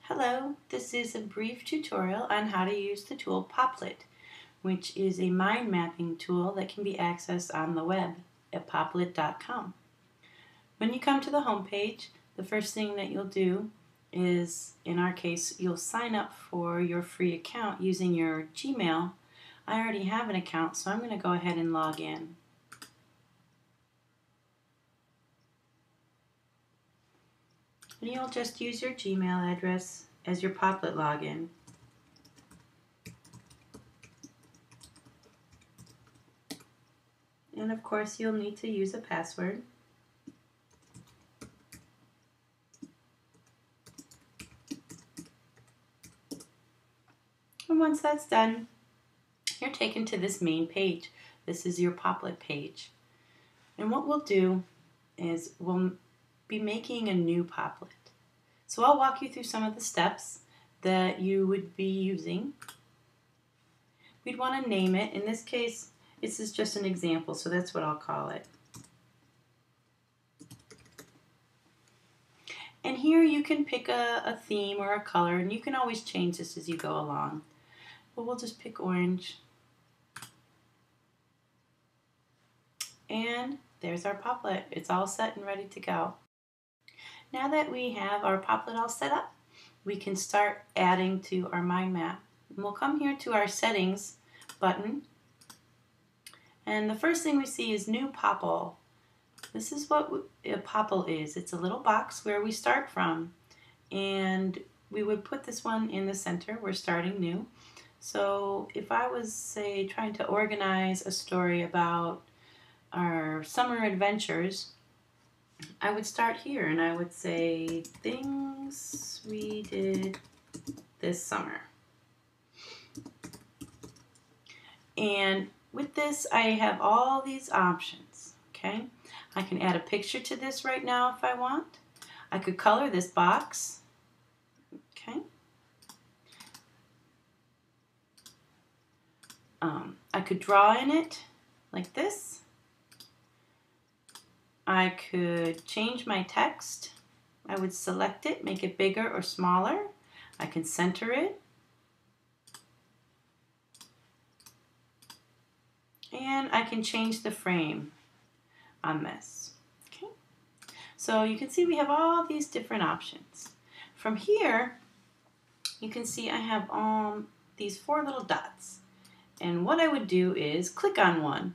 Hello, this is a brief tutorial on how to use the tool Popplet, which is a mind mapping tool that can be accessed on the web at popplet.com. When you come to the home page, the first thing that you'll do is, in our case, you'll sign up for your free account using your Gmail. I already have an account, so I'm going to go ahead and log in. And you'll just use your Gmail address as your Popplet login. And of course you'll need to use a password. And once that's done, you're taken to this main page. This is your Popplet page. And what we'll do is we'll be making a new Popplet. So I'll walk you through some of the steps that you would be using. We'd want to name it. In this case, this is just an example, so that's what I'll call it. And here you can pick a theme or a color, and you can always change this as you go along. But we'll just pick orange. And there's our Popplet. It's all set and ready to go. Now that we have our Popplet all set up, we can start adding to our mind map. And we'll come here to our settings button. And the first thing we see is new Popple. This is what a Popple is. It's a little box where we start from. And we would put this one in the center. We're starting new. So if I was, say, trying to organize a story about our summer adventures, I would start here and I would say things we did this summer. And with this I have all these options, okay? I can add a picture to this right now if I want. I could color this box, okay? I could draw in it like this. I could change my text. I would select it, make it bigger or smaller. I can center it. And I can change the frame on this. Okay. So you can see we have all these different options. From here, you can see I have these 4 little dots. And what I would do is click on one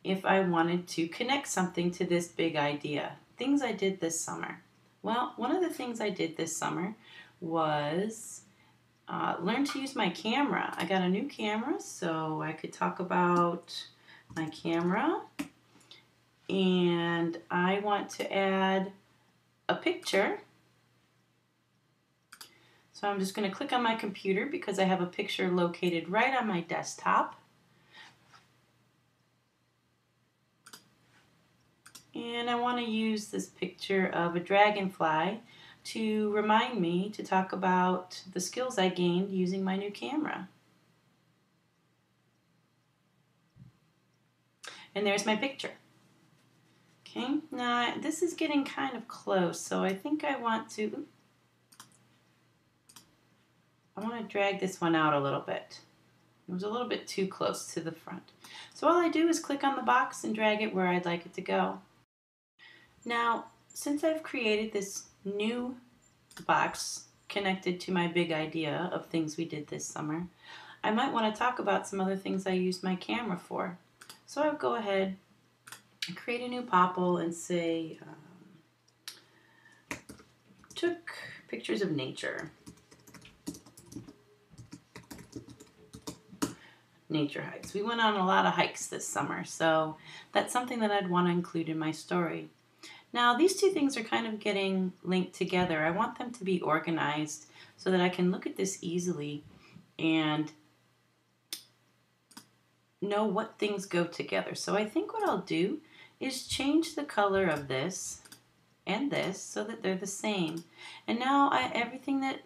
if I wanted to connect something to this big idea. Things I did this summer. Well, one of the things I did this summer was learn to use my camera. I got a new camera, so I could talk about my camera. And I want to add a picture. So I'm just going to click on my computer because I have a picture located right on my desktop. And I want to use this picture of a dragonfly to remind me to talk about the skills I gained using my new camera. And there's my picture. Okay, now this is getting kind of close, so I think I want to drag this one out a little bit. It was a little bit too close to the front. So all I do is click on the box and drag it where I'd like it to go. Now, since I've created this new box connected to my big idea of things we did this summer, I might want to talk about some other things I used my camera for. So I'll go ahead and create a new Popple and say, took pictures of nature. Nature hikes. We went on a lot of hikes this summer, so that's something that I'd want to include in my story. Now, these two things are kind of getting linked together. I want them to be organized so that I can look at this easily and know what things go together. So I think what I'll do is change the color of this and this so that they're the same. And now everything that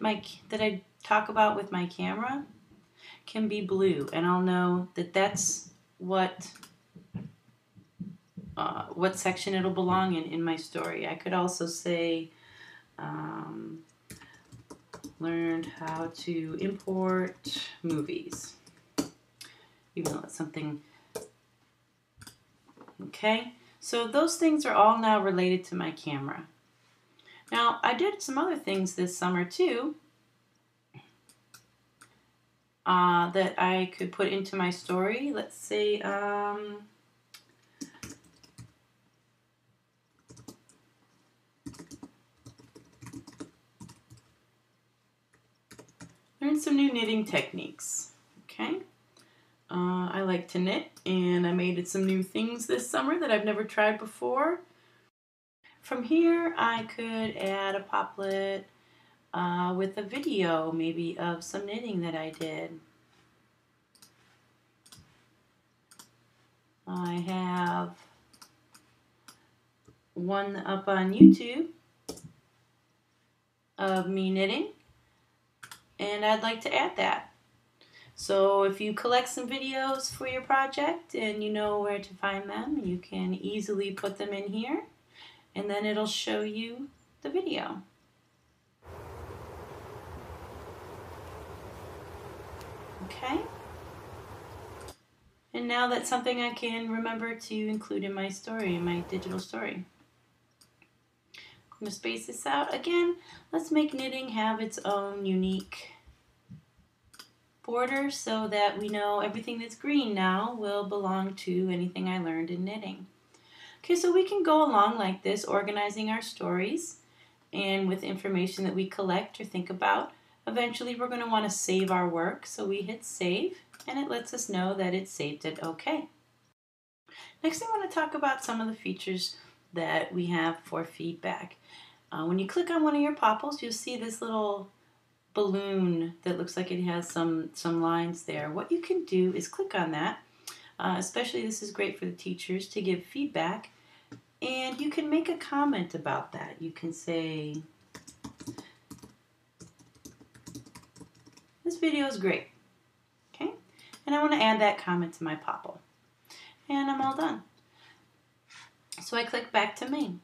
I talk about with my camera can be blue, and I'll know that that's what section it'll belong in my story. I could also say learned how to import movies. Even though it's something, okay? So those things are all now related to my camera. Now, I did some other things this summer too that I could put into my story. Let's say, learn some new knitting techniques, okay? I like to knit, and I made some new things this summer that I've never tried before. From here, I could add a Popplet with a video, maybe, of some knitting that I did. I have one up on YouTube of me knitting, and I'd like to add that. So if you collect some videos for your project and you know where to find them, you can easily put them in here, and then it'll show you the video. Okay? And now that's something I can remember to include in my story, in my digital story. I'm going to space this out. Again, let's make knitting have its own unique border so that we know everything that's green now will belong to anything I learned in knitting. Okay, so we can go along like this, organizing our stories and with information that we collect or think about. Eventually we're going to want to save our work, so we hit save and it lets us know that it's saved it okay. Next I want to talk about some of the features that we have for feedback. When you click on one of your popples, you'll see this little balloon that looks like it has some lines there. What you can do is click on that. Especially this is great for the teachers to give feedback, and you can make a comment about that. You can say, this video is great, okay? And I want to add that comment to my popple. And I'm all done. So I click back to main.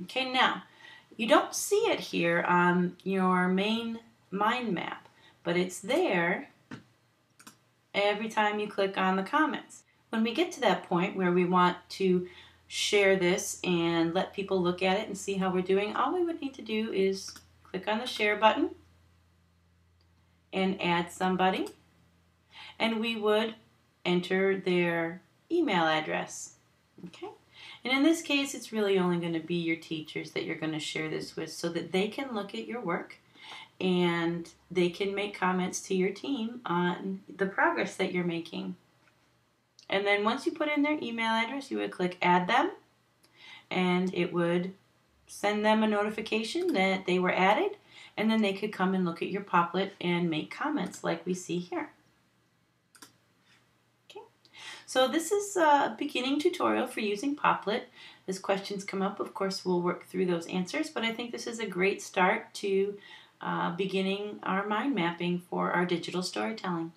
Okay, now, you don't see it here on your main mind map, but it's there every time you click on the comments. When we get to that point where we want to share this and let people look at it and see how we're doing, all we would need to do is click on the share button and add somebody, and we would enter their email address. Okay? And in this case, it's really only going to be your teachers that you're going to share this with so that they can look at your work and they can make comments to your team on the progress that you're making. And then once you put in their email address, you would click add them, and it would send them a notification that they were added, and then they could come and look at your Popplet and make comments like we see here. Okay, so this is a beginning tutorial for using Popplet. As questions come up, of course, we'll work through those answers, but I think this is a great start to beginning our mind mapping for our digital storytelling.